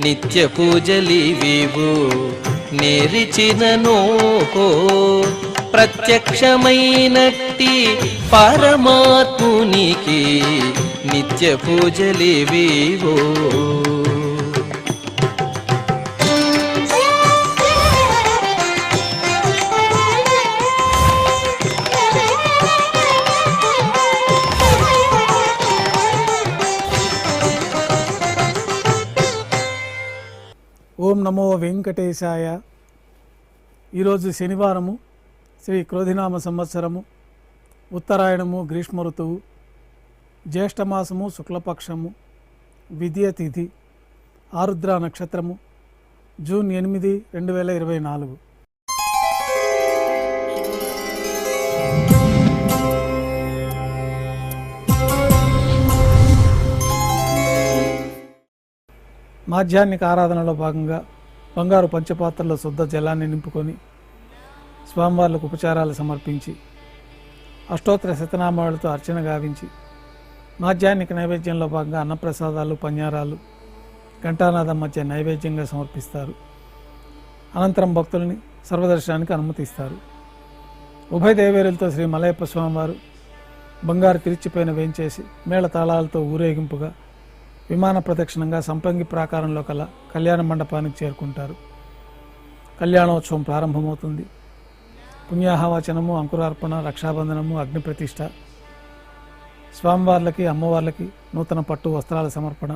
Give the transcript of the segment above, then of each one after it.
నిత్య పూజలివివు నేరిచిననో ప్రత్యక్షమైనట్టి పరమాత్మునికి నిత్య పూజలివివో. ఓం నమో వెంకటేశాయ. ఈరోజు శనివారము, శ్రీ క్రోధినామ సంవత్సరము, ఉత్తరాయణము, గ్రీష్మ ఋతువు, జ్యేష్ఠమాసము, శుక్లపక్షము, విద్య తిథి, ఆరుద్ర నక్షత్రము, జూన్ 8, 2024. మాధ్యాహ్నిక ఆరాధనలో భాగంగా బంగారు పంచపాత్రలో శుద్ధ జలాన్ని నింపుకొని స్వామివార్లకు ఉపచారాలు సమర్పించి అష్టోత్తర శతనామాలతో అర్చన గావించి మాధ్యాహ్నిక నైవేద్యంలో భాగంగా అన్నప్రసాదాలు, పన్యారాలు ఘంటానాదం మధ్య నైవేద్యంగా సమర్పిస్తారు. అనంతరం భక్తుల్ని సర్వదర్శనానికి అనుమతిస్తారు. ఉభయ దేవేరులతో శ్రీ మలయప్ప స్వామివారు బంగారు తిరిచిపైన వేంచేసి మేళ తాళాలతో ఊరేగింపుగా విమాన ప్రదక్షిణంగా సంపంగి ప్రాకారంలో కల కళ్యాణ మండపానికి చేరుకుంటారు. కళ్యాణోత్సవం ప్రారంభమవుతుంది. పుణ్యాహవచనము, అంకురార్పణ, రక్షాబంధనము, అగ్నిప్రతిష్ఠ, స్వామివార్లకి అమ్మవార్లకి నూతన పట్టు వస్త్రాల సమర్పణ,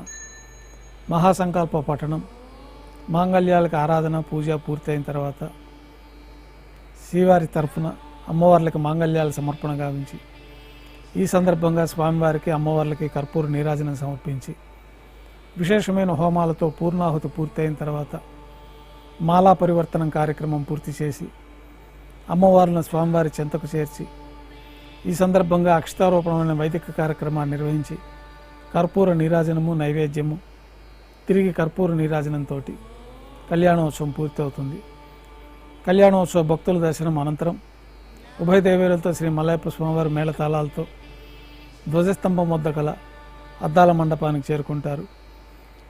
మహాసంకల్ప పఠనం, మాంగళ్యాలకు ఆరాధన, పూజ పూర్తి అయిన తర్వాత శ్రీవారి తరఫున అమ్మవార్లకి మాంగళ్యాల సమర్పణ గావించి ఈ సందర్భంగా స్వామివారికి అమ్మవార్లకి కర్పూర నీరాజనం సమర్పించి విశేషమైన హోమాలతో పూర్ణాహుతి పూర్తయిన తర్వాత మాలా పరివర్తనం కార్యక్రమం పూర్తి చేసి అమ్మవార్లను స్వామివారి చెంతకు చేర్చి ఈ సందర్భంగా అక్షతారోపణమైన వైదిక కార్యక్రమాన్ని నిర్వహించి కర్పూర నీరాజనము, నైవేద్యము, తిరిగి కర్పూర నీరాజనంతో కళ్యాణోత్సవం పూర్తి అవుతుంది. కళ్యాణోత్సవ భక్తుల దర్శనం అనంతరం ఉభయ దేవేరులతో శ్రీ మలయప్ప స్వామివారి మేళతాళాలతో ధ్వజస్తంభం వద్ద గల అద్దాల మండపానికి చేరుకుంటారు.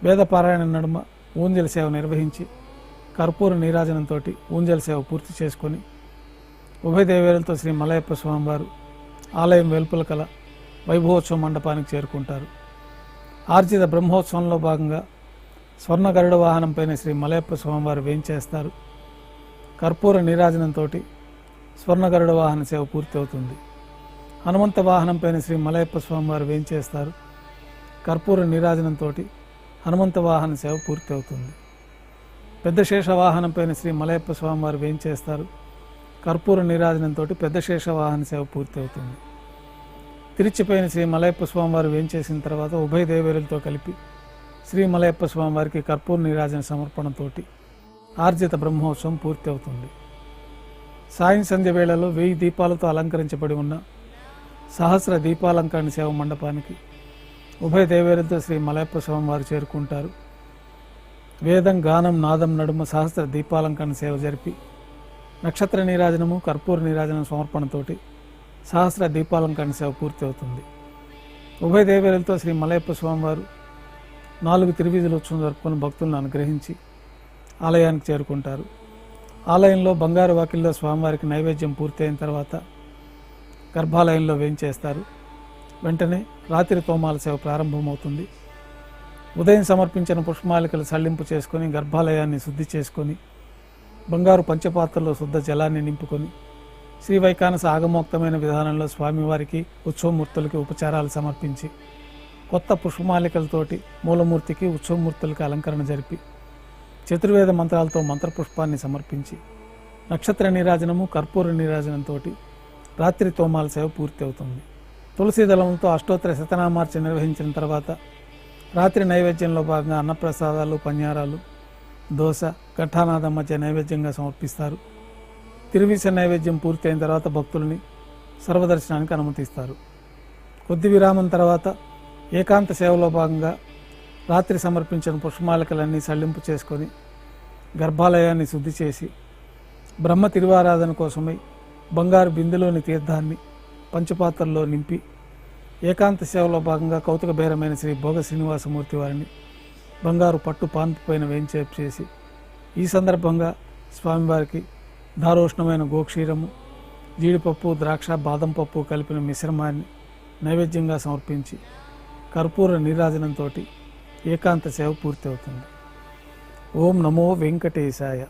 వేదపారాయణ నడుమ ఊంజల సేవ నిర్వహించి కర్పూర నీరాజనంతో ఊంజల సేవ పూర్తి చేసుకొని ఉభయ దేవేరులతో శ్రీ మలయప్ప స్వామివారు ఆలయం వెలుపల కల వైభవోత్సవ మండపానికి చేరుకుంటారు. ఆర్జిత బ్రహ్మోత్సవంలో భాగంగా స్వర్ణ గరుడ వాహనంపైన శ్రీ మలయప్ప స్వామివారు వేంచేస్తారు. కర్పూర నీరాజనంతో స్వర్ణ గరుడ వాహన సేవ పూర్తి అవుతుంది. హనుమంత వాహనంపైన శ్రీ మలయప్ప స్వామివారు వేంచేస్తారు. కర్పూర నీరాజనంతో హనుమంత వాహన సేవ పూర్తి అవుతుంది. పెద్ద శేష వాహనంపైన శ్రీ మలయప్ప స్వామివారు వేంచేస్తారు. కర్పూర నీరాజనంతో పెద్ద శేష వాహన సేవ పూర్తి అవుతుంది. తిరుచిపైన శ్రీ మలయప్ప స్వామివారు వేంచేసిన తర్వాత ఉభయ దేవేరులతో కలిపి శ్రీ మలయప్ప స్వామివారికి కర్పూర నీరాజన సమర్పణతో ఆర్జిత బ్రహ్మోత్సవం పూర్తి అవుతుంది. సాయం సంధ్య వేళలో 1000 దీపాలతో అలంకరించబడి ఉన్న సహస్ర దీపాలంకరణ సేవ మండపానికి ఉభయ దేవేరులతో శ్రీ మలయప్ప స్వామివారు చేరుకుంటారు. వేదం, గానం, నాదం నడుమ సహస్ర దీపాలంకరణ సేవ జరిపి నక్షత్ర నీరాజనము, కర్పూర నీరాజనం సమర్పణతోటి సహస్ర దీపాలంకరణ సేవ పూర్తి అవుతుంది. ఉభయ దేవేరులతో శ్రీ మలయప్ప స్వామివారు 4 తిరువీధుల ఉత్సవం జరుపుకొని భక్తులను అనుగ్రహించి ఆలయానికి చేరుకుంటారు. ఆలయంలో బంగారు వాకిల్లో స్వామివారికి నైవేద్యం పూర్తయిన తర్వాత గర్భాలయంలో వేంచేస్తారు. వెంటనే రాత్రి తోమాల సేవ ప్రారంభమవుతుంది. ఉదయం సమర్పించిన పుష్పమాలికలు సళ్లింపు చేసుకొని గర్భాలయాన్ని శుద్ధి చేసుకొని బంగారు పంచపాత్రలో శుద్ధ జలాన్ని నింపుకొని శ్రీ వైకానస ఆగమోక్తమైన విధానంలో స్వామివారికి ఉత్సవమూర్తులకి ఉపచారాలు సమర్పించి కొత్త పుష్పమాలికలతోటి మూలమూర్తికి ఉత్సవమూర్తులకి అలంకరణ జరిపి చతుర్వేద మంత్రాలతో మంత్రపుష్పాన్ని సమర్పించి నక్షత్ర నీరాజనము, కర్పూర నీరాజనంతో రాత్రి తోమాల సేవ పూర్తి అవుతుంది. తులసి దళంతో అష్టోత్తర శతనామార్చన నిర్వహించిన తర్వాత రాత్రి నైవేద్యంలో భాగంగా అన్నప్రసాదాలు, పన్యారాలు, దోశ, ఘంటానాదం మధ్య నైవేద్యంగా సమర్పిస్తారు. తిరువీస నైవేద్యం పూర్తి అయిన తర్వాత భక్తుల్ని సర్వదర్శనానికి అనుమతిస్తారు. కొద్ది విరామం తర్వాత ఏకాంత సేవలో భాగంగా రాత్రి సమర్పించిన పుష్పమాలికలన్నీ సళ్లింపు చేసుకొని గర్భాలయాన్ని శుద్ధి చేసి బ్రహ్మ తిరువారాధన కోసమై బంగారు బిందెలోని తీర్థాన్ని పంచపాత్రల్లో నింపి ఏకాంత సేవలో భాగంగా కౌతుక బేరమైన శ్రీ భోగ శ్రీనివాసమూర్తి వారిని బంగారు పట్టు పాన్పు పైన వేంచేపు చేసి ఈ సందర్భంగా స్వామివారికి దారోష్ణమైన గోక్షీరము, జీడిపప్పు, ద్రాక్ష, బాదం పప్పు కలిపిన మిశ్రమాన్ని నైవేద్యంగా సమర్పించి కర్పూర నీరాజనంతో ఏకాంత సేవ పూర్తి అవుతుంది. ఓం నమో వెంకటేశాయ.